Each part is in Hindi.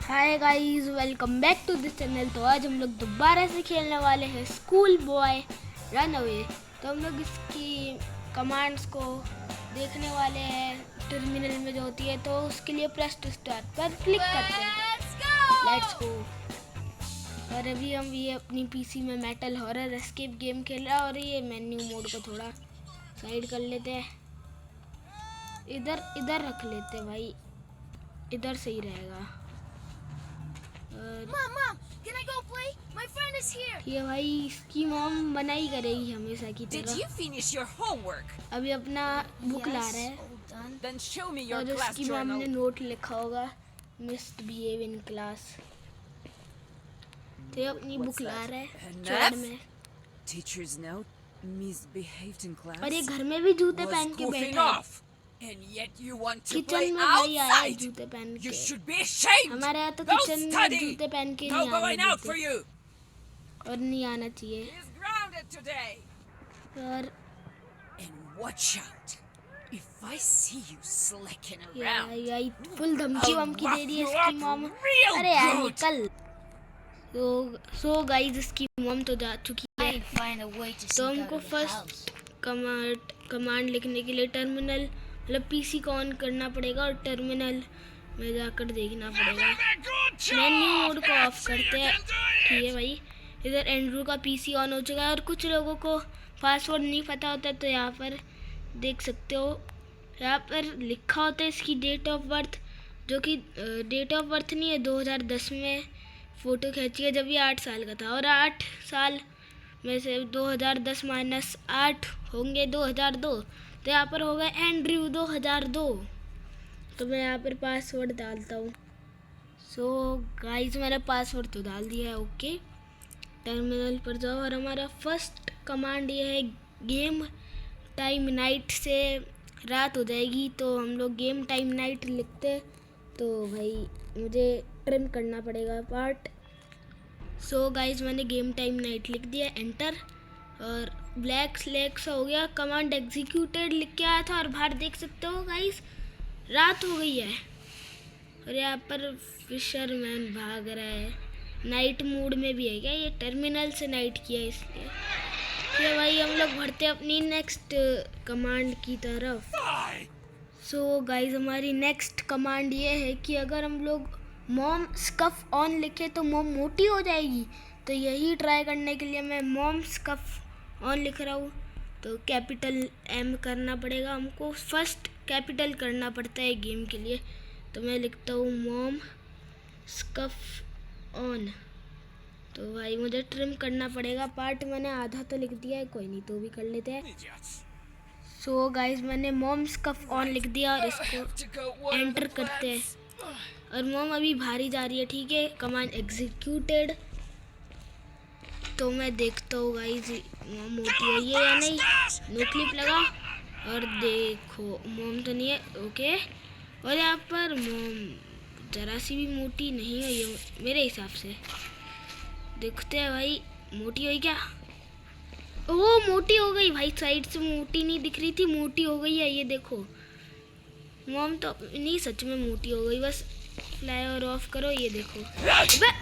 Hi guys, welcome back to this channel. तो आज हम लोग दोबारा से खेलने वाले हैं स्कूल बॉय रन अवे। तो हम लोग इसकी कमांड्स को देखने वाले हैं टर्मिनल में जो होती है। तो उसके लिए प्रेस टू स्टार्ट पर क्लिक करते हैं। Let's go. और अभी हम ये अपनी पीसी में मेटल हॉरर एस्केप गेम खेल रहा है। और ये मेन्यू मोड को थोड़ा साइड कर लेते हैं, इधर रख लेते हैं भाई, इधर सही रहेगा। Mom, can I go play? My friend is here. ये भाई इसकी मॉम बनाई करेगी हमेशा की Did तरह। you finish your homework? अभी अपना बुक ला रहा है All done. Then show me your और class उसकी मॉम journal. ने नोट लिखा होगा मिस्ड बिहेव इन क्लास। तो ये अपनी What's बुक ला that? रहा है An चौड़ F? में। Teacher's note. Misbehaved in class. और ये घर में भी jूते Was पहन के goofing बैठा है। off. And yet you want to play kitchen में भाई आया है outside. जूते पहन You के। should be ashamed. हमारे यहाँ तो Go किचन में study. जूते पहन के No नहीं going आने out for देते you. और नहीं आना चाहिए। He's grounded today. और And watch out. If I see you slicking around. यार फुल धमकी I'll वमकी दे रही है rough you इसकी up मॉम। real अरे यार good. निकल। सो गाइस इसकी मॉम तो जा चुकी है। I find a way to तो sneak out हमको of the first house. Command लिखने के लिए टर्मिनल मतलब पीसी को ऑन करना पड़ेगा और टर्मिनल में जाकर देखना पड़ेगा। मेन्यू मोड को ऑफ करते हैं। ठीक है भाई, इधर एंड्रू का पीसी ऑन हो चुका है। और कुछ लोगों को पासवर्ड नहीं पता होता तो यहाँ पर देख सकते हो, यहाँ पर लिखा होता है इसकी डेट ऑफ बर्थ, जो कि डेट ऑफ बर्थ नहीं है, 2010 में फ़ोटो खींची है जब ये 8 साल का था। और 8 साल में से 2010 माइनस 8 होंगे 2002, तो यहाँ पर होगा एंड्रयू 2002। तो मैं यहाँ पर पासवर्ड डालता हूँ। सो गाइस मैंने पासवर्ड तो डाल दिया है। ओके, टर्मिनल पर जाओ और हमारा फर्स्ट कमांड ये है गेम टाइम नाइट। से रात हो जाएगी तो हम लोग गेम टाइम नाइट लिखते, तो भाई मुझे ट्रिम करना पड़ेगा पार्ट। सो गाइस मैंने गेम टाइम नाइट लिख दिया, एंटर। और ब्लैक स्लैक्स हो गया, कमांड एग्जीक्यूटेड लिख के आया था। और बाहर देख सकते हो गाइस रात हो गई है। और यहाँ पर फिशरमैन भाग रहा है, नाइट मोड में भी है क्या? ये टर्मिनल से नाइट किया है इसलिए। फिर भाई हम लोग बढ़ते हैं अपनी नेक्स्ट कमांड की तरफ। सो गाइस हमारी नेक्स्ट कमांड ये है कि अगर हम लोग मॉम स्कफ ऑन लिखे तो मॉम मोटी हो जाएगी। तो यही ट्राई करने के लिए मैं मॉम स्कफ ऑन लिख रहा हूँ। तो कैपिटल एम करना पड़ेगा हमको, फर्स्ट कैपिटल करना पड़ता है गेम के लिए। तो मैं लिखता हूँ मॉम स्कफ ऑन। तो भाई मुझे ट्रिम करना पड़ेगा पार्ट, मैंने आधा तो लिख दिया है, कोई नहीं तो भी कर लेते हैं। सो गाइस मैंने मॉम स्कफ ऑन लिख दिया और इसको एंटर करते हैं। और मॉम अभी भारी जा रही है, ठीक है, कमांड एग्जीक्यूटेड। तो मैं देखता हूँ गाइस मॉम मोटी हुई है या नहीं। नो क्लिप लगा और देखो मॉम तो नहीं है। ओके, और यहाँ पर मॉम जरा सी भी मोटी नहीं हुई है मेरे हिसाब से। देखते हैं भाई मोटी हुई क्या। ओह मोटी हो गई भाई, साइड से मोटी नहीं दिख रही थी, मोटी हो गई है। ये देखो मॉम तो नहीं सच में मोटी हो गई। बस फ्लाई और ऑफ करो, ये देखो। अबे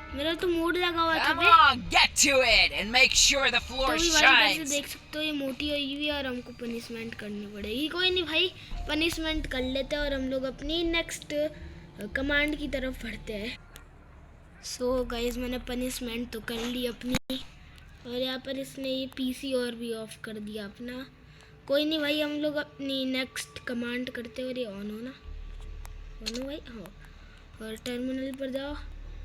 मेरा तो मोड लगा हुआ था। Come on, get to it and make sure the तो floor भी भाई कैसे shines. देख सकते हो ये मोटी हुई हुई है और हमको पनिशमेंट करनी पड़ेगी। कोई नहीं भाई, पनिशमेंट कर लेते हैं और हम लोग अपनी नेक्स्ट कमांड की तरफ बढ़ते हैं। सो गाइस मैंने पनिशमेंट तो कर ली अपनी। और यहाँ पर इसने ये पीसी और भी ऑफ कर दिया अपना। कोई नहीं भाई, हम लोग अपनी नेक्स्ट कमांड करते हैं। और ये ऑन हो ना, ऑन हो भाई, हाँ। और टर्मिनल पर जाओ।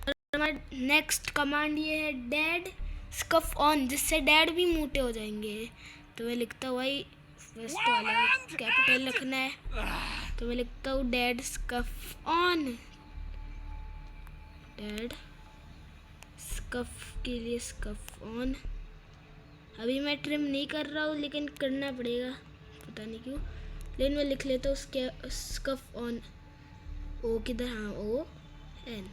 और हमारा नेक्स्ट कमांड ये है डैड स्कफ ऑन, जिससे डैड भी मोटे हो जाएंगे। तो मैं लिखता हूँ भाई फर्स्ट वाला कैपिटल रखना है। तो मैं लिखता हूँ dad scuff on. Dad scuff के लिए स्कफ ऑन। अभी मैं ट्रिम नहीं कर रहा हूँ लेकिन करना पड़ेगा, पता नहीं क्यों। लेकिन मैं लिख लेता हूँ उसके स्कफ ऑन। ओ किधर, हाँ O N.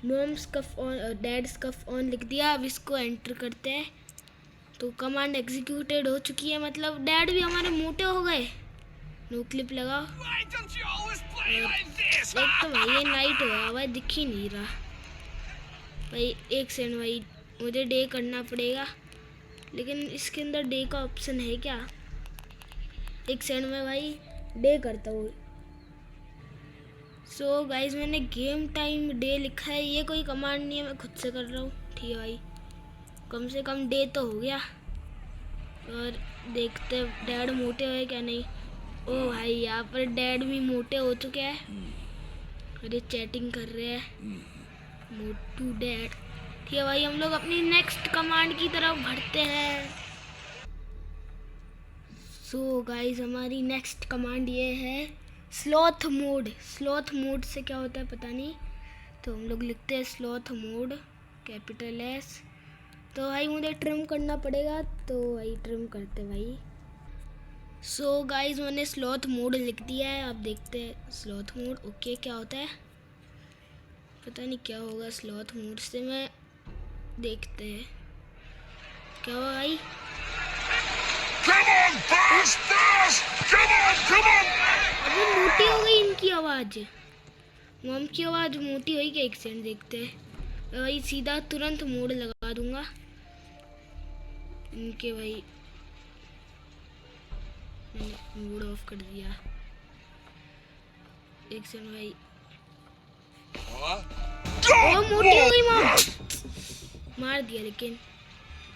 Mom scuff on, dad scuff on लिख दिया। अब इसको एंटर करते हैं। तो कमांड एग्जीक्यूटेड हो चुकी है, मतलब डैड भी हमारे मोटे हो गए। नो क्लिप लगाओ। एक तो भाई ये नाइट हुआ भाई, दिख ही नहीं रहा भाई। एक सेकंड भाई, मुझे डे करना पड़ेगा, लेकिन इसके अंदर डे का ऑप्शन है क्या? एक सेकंड में भाई डे करता हूँ। सो गाइज मैंने गेम टाइम डे लिखा है, ये कोई कमांड नहीं है, मैं खुद से कर रहा हूँ। ठीक है भाई, कम से कम डे तो हो गया। और देखते डैड मोटे हुए क्या नहीं। ओ भाई यहाँ पर डैड भी मोटे हो चुके हैं और ये चैटिंग कर रहे हैं मोटू डैड। ठीक है भाई, हम लोग अपनी नेक्स्ट कमांड की तरफ बढ़ते हैं। सो गाइज हमारी नेक्स्ट कमांड ये है स्लॉथ मोड। स्लॉथ मोड से क्या होता है पता नहीं, तो हम लोग लिखते हैं स्लॉथ मोड कैपिटल S। तो भाई मुझे ट्रिम करना पड़ेगा, तो भाई ट्रिम करते भाई। सो गाइज मैंने स्लॉथ मोड लिख दिया है, आप देखते हैं स्लॉथ मोड। ओके क्या होता है पता नहीं क्या होगा स्लॉथ मोड से, मैं देखते हैं क्या हुआ भाई। अभी मोटी हो गई इनकी आवाज़, मम की आवाज़ मोटी हुई क्या? एक सेकंड देखते हैं भाई, सीधा तुरंत मोड लगा दूंगा इनके भाई। मैंने मोड ऑफ कर दिया, एक सेकंड भाई। ओ मोटी हो गई मम, मार दिया लेकिन।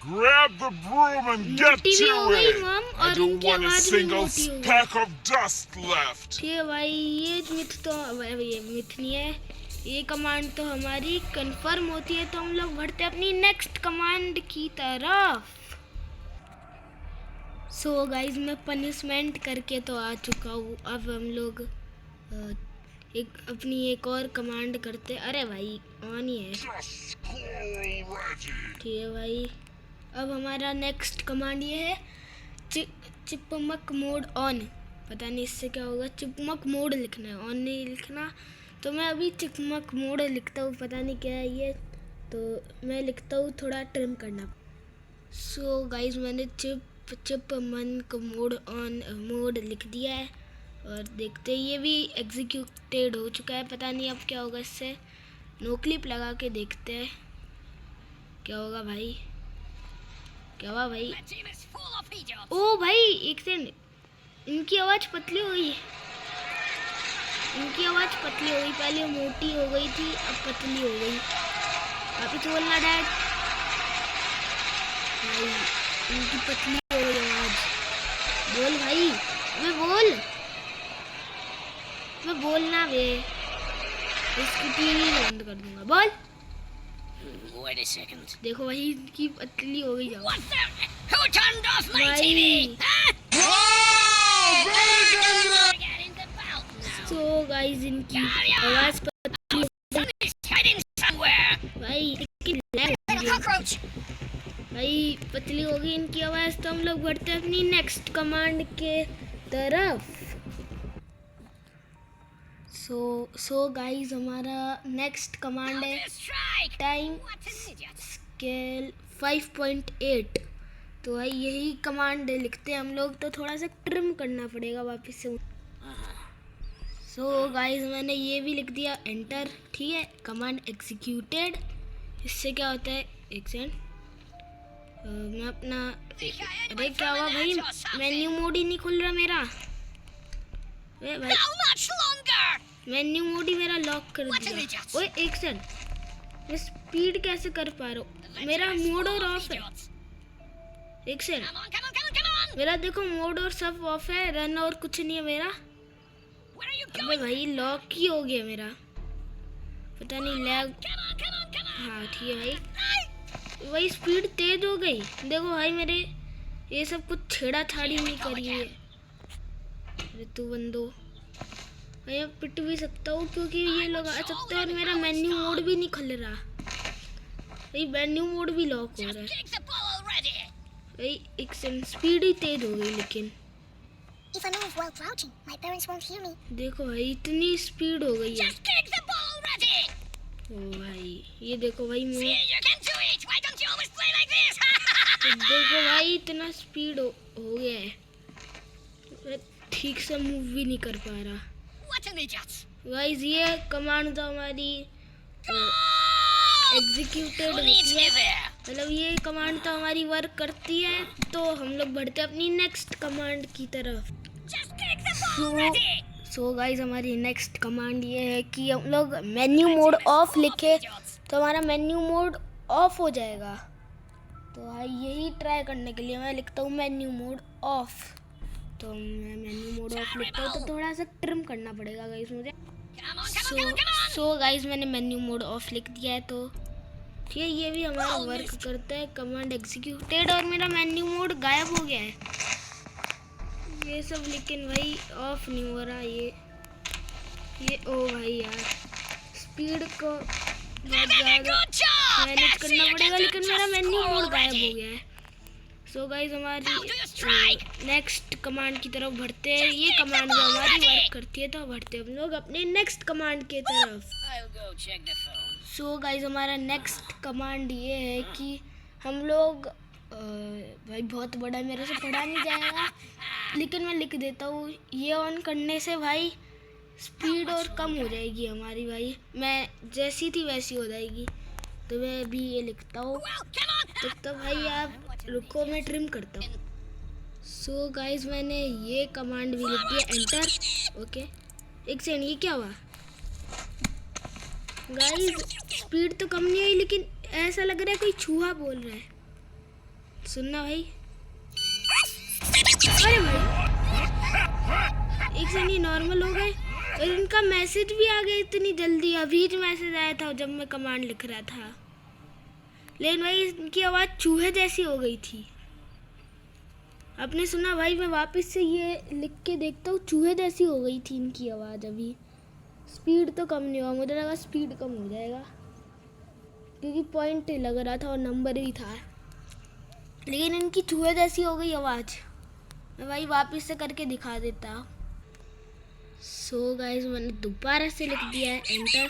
Grab the broom and get मोटी भी to हो गई it. मम, I और don't इनकी want a आवाज़ भी single मोटी हो गई। speck of dust left. ठीक है भाई, ये मिथ तो ये मिथ नहीं है, ये कमांड तो हमारी कंफर्म होती है। तो हम लोग बढ़ते हैं अपनी नेक्स्ट कमांड की तरफ। सो गाइज मैं पनिशमेंट करके तो आ चुका हूँ, अब हम लोग एक और कमांड करते। अरे भाई ऑन ही है, Just squirrel Reggie. ठीक है भाई। अब हमारा नेक्स्ट कमांड ये है चिपमक मोड ऑन। पता नहीं इससे क्या होगा, चिपमक मोड लिखना है, ऑन नहीं लिखना। तो मैं अभी चिपमक मोड लिखता हूँ, पता नहीं क्या है ये, तो मैं लिखता हूँ थोड़ा ट्रिम करना। सो गाइज मैंने चिपमक मोड ऑन मोड लिख दिया है, और देखते हैं ये भी एग्जीक्यूटेड हो चुका है। पता नहीं अब क्या होगा इससे, नो क्लिप लगा के देखते हैं क्या होगा भाई। क्या हुआ भाई? ओ भाई एक सेकंड, इनकी आवाज़ पतली हो गई, इनकी आवाज़ पतली हो गई। पहले मोटी हो गई थी, अब पतली हो गई। वापिस बोलना डैड भाई, इनकी पतली हो गई आवाज़। बोल भाई, मैं बोलना वे, इसकी टीवी बंद कर दूंगा। बोल। Wait a second. देखो भाई इनकी पतली हो गई आवाज़। What the? Who turned off my Why? TV? Huh? Get in the boat. So guys इनकी आवाज़ पतली Sun is hiding somewhere. भाई, लेकिन lag And a cockroach. भाई पतली हो गई इनकी आवाज़। तो हम लोग बढ़ते हैं अपनी नेक्स्ट कमांड के तरफ। सो गाइस हमारा नेक्स्ट कमांड है Strike. Time What an idiot. Scale 5.8। तो भाई यही कमांड लिखते हैं हम लोग, तो थोड़ा सा ट्रिम करना पड़ेगा वापस से। सो गाइस मैंने ये भी लिख दिया, एंटर। ठीक है, कमांड एग्जीक्यूटेड। इससे क्या होता है, एक सेकंड मैं अपना, अरे क्या हुआ भाई, मेन्यू मोड ही नहीं खुल रहा मेरा। अरे भाई How much longer? Menu mode ही मेरा लॉक कर What an दिया। idiot. ओए एक सेकंड, मैं स्पीड कैसे कर पा रहा हूँ, मेरा मोड और ऑफ है। Idiots. एक second, Come on, come on, come on, come on. मेरा देखो मोड और सब ऑफ है, रन और कुछ नहीं है मेरा। Where are you अबे going? भाई लॉक ही हो गया मेरा, पता नहीं lag. Come on, come on, come on. हाँ ठीक है भाई, वही स्पीड तेज हो गई। देखो भाई मेरे ये सब कुछ छेड़ा छाड़ी नहीं करी है। अरे तू बंदो भाई, मैं पिट भी सकता हूँ क्योंकि ये लगा सकते हैं, और मेरा मेन्यू मोड भी नहीं खुल रहा भाई, मेन्यू मोड भी लॉक हो रहा है Kick the ball already. भाई। एक सेकंड, स्पीड ही तेज हो गई लेकिन If I move while crouching, my parents won't hear me. देखो भाई इतनी स्पीड हो गई है। Just kick the ball already. ओ भाई ये देखो भाई See, मैं, you can do it. Why don't you always play like this? तो देखो भाई इतना स्पीड हो गया है, मैं ठीक से मूव भी नहीं कर पा रहा। What an idiot. गाइस ये कमांड तो हमारी एग्जीक्यूटेड Who needs होती me है, there? मतलब ये कमांड तो हमारी वर्क करती है। तो हम लोग बढ़ते हैं अपनी नेक्स्ट कमांड की तरफ। Just take the ball ready. So guys हमारी नेक्स्ट कमांड ये है कि हम लोग मेन्यू मोड ऑफ लिखे तो हमारा मेन्यू मोड ऑफ हो जाएगा। तो भाई यही ट्राई करने के लिए मैं लिखता हूँ मेन्यू मोड ऑफ। तो मैं मेन्यू मोड ऑफ लिखता हूँ तो थोड़ा सा ट्रिम करना पड़ेगा गाइस मुझे। Come on, come on, come on, come on. So guys मैंने मेन्यू मोड ऑफ लिख दिया है। तो ठीक है, ये भी हमारा वर्क करता है। कमांड एग्जीक्यूटेड और मेरा मेन्यू मोड गायब हो गया है ये सब, लेकिन भाई ऑफ नहीं हो रहा ये ओ भाई यार, स्पीड को बहुत ज़्यादा Good job. मैनेज That's करना it. पड़ेगा, Get लेकिन the मेरा मेन्यू ball मोड गायब ready. हो गया है। So guys Now do your हमारी strike. नेक्स्ट कमांड की तरफ बढ़ते हैं। ये take the कमांड जो ball हमारी ready. वर्क करती है तो बढ़ते हैं हम लोग अपने नेक्स्ट कमांड की तरफ। I'll go check the phone. So guys हमारा नेक्स्ट कमांड ये है कि हम लोग भाई बहुत बड़ा मेरे से पढ़ा नहीं जाएगा, लेकिन मैं लिख देता हूँ। ये ऑन करने से भाई स्पीड और कम हो जाएगी हमारी, भाई मैं जैसी थी वैसी हो जाएगी। तो मैं अभी ये लिखता हूँ। Well, come on. तो भाई आप रुको, मैं ट्रिम करता हूँ। सो गाइस मैंने ये कमांड भी लिख दिया, एंटर। ओके एक सेकंड, ये क्या हुआ गाइस? स्पीड तो कम नहीं हुई, लेकिन ऐसा लग रहा है कोई चूहा बोल रहा है। सुनना भाई, अरे भाई एक सेकंड, ये नॉर्मल हो गए और इनका मैसेज भी आ गया इतनी जल्दी। अभी जो मैसेज आया था जब मैं कमांड लिख रहा था, लेकिन भाई इनकी आवाज़ चूहे जैसी हो गई थी। आपने सुना भाई? मैं वापस से ये लिख के देखता हूँ, चूहे जैसी हो गई थी इनकी आवाज़। अभी स्पीड तो कम नहीं हुआ, मुझे लगा स्पीड कम हो जाएगा क्योंकि पॉइंट लग रहा था और नंबर भी था, लेकिन इनकी चूहे जैसी हो गई आवाज़। मैं भाई वापस से करके दिखा देता हूँ। सो गाइस मैंने दोबारा से लिख दिया है, एंटर।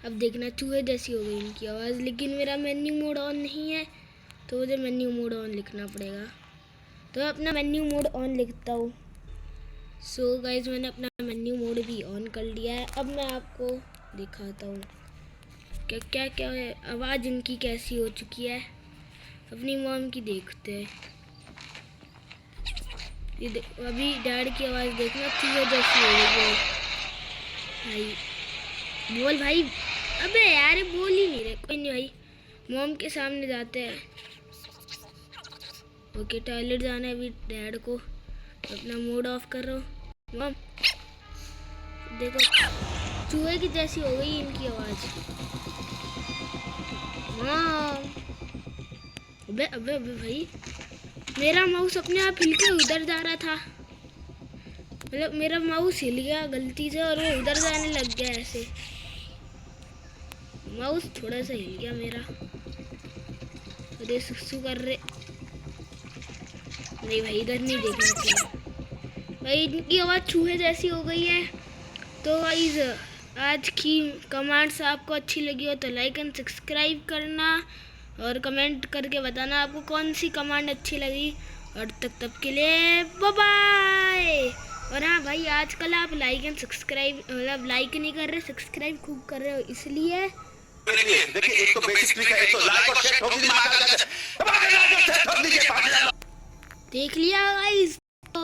अब देखना चूहे जैसी हो गई इनकी आवाज़, लेकिन मेरा मेन्यू मोड ऑन नहीं है तो मुझे मेन्यू मोड ऑन लिखना पड़ेगा। तो मैं अपना मेन्यू मोड ऑन लिखता हूँ। सो गाइस मैंने अपना मेन्यू मोड भी ऑन कर लिया है। अब मैं आपको दिखाता हूँ क्या क्या क्या है, आवाज़ इनकी कैसी हो चुकी है। अपनी मॉम की देखते हैं। ये अभी डैड की आवाज़ देखना, चूहे जैसी हो गई है भाई। बोल भाई, अबे यार बोल ही नहीं रहे। कोई नहीं भाई, मॉम के सामने जाते हैं। ओके टॉयलेट जाना है अभी डैड को, तो अपना मूड ऑफ कर रहा हूँ। मॉम देखो चूहे की जैसी हो गई इनकी आवाज़। मॉम, अबे अबे अबे भाई, मेरा माउस अपने आप हिल के उधर जा रहा था। मतलब मेरा माउस हिल गया गलती से और वो उधर जाने लग गया ऐसे। माउस थोड़ा सा हिल गया मेरा। अरे सुसु कर रहे, नहीं भाई इधर नहीं देखना चाहिए भाई। इनकी आवाज़ चूहे जैसी हो गई है। तो गाइस आज की कमांड्स आपको अच्छी लगी हो तो लाइक एंड सब्सक्राइब करना और कमेंट करके बताना आपको कौन सी कमांड अच्छी लगी। और तब के लिए बाय बाय। और हाँ भाई आजकल आप लाइक एंड सब्सक्राइब, मतलब लाइक नहीं कर रहे, सब्सक्राइब खूब कर रहे हो, इसलिए देखिए एक तो बेसिक ट्रिक है, एक तो लाइक और शेयर ठोक दीजिए। देख लिया गाइस। तो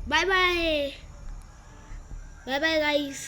bye bye, bye bye guys.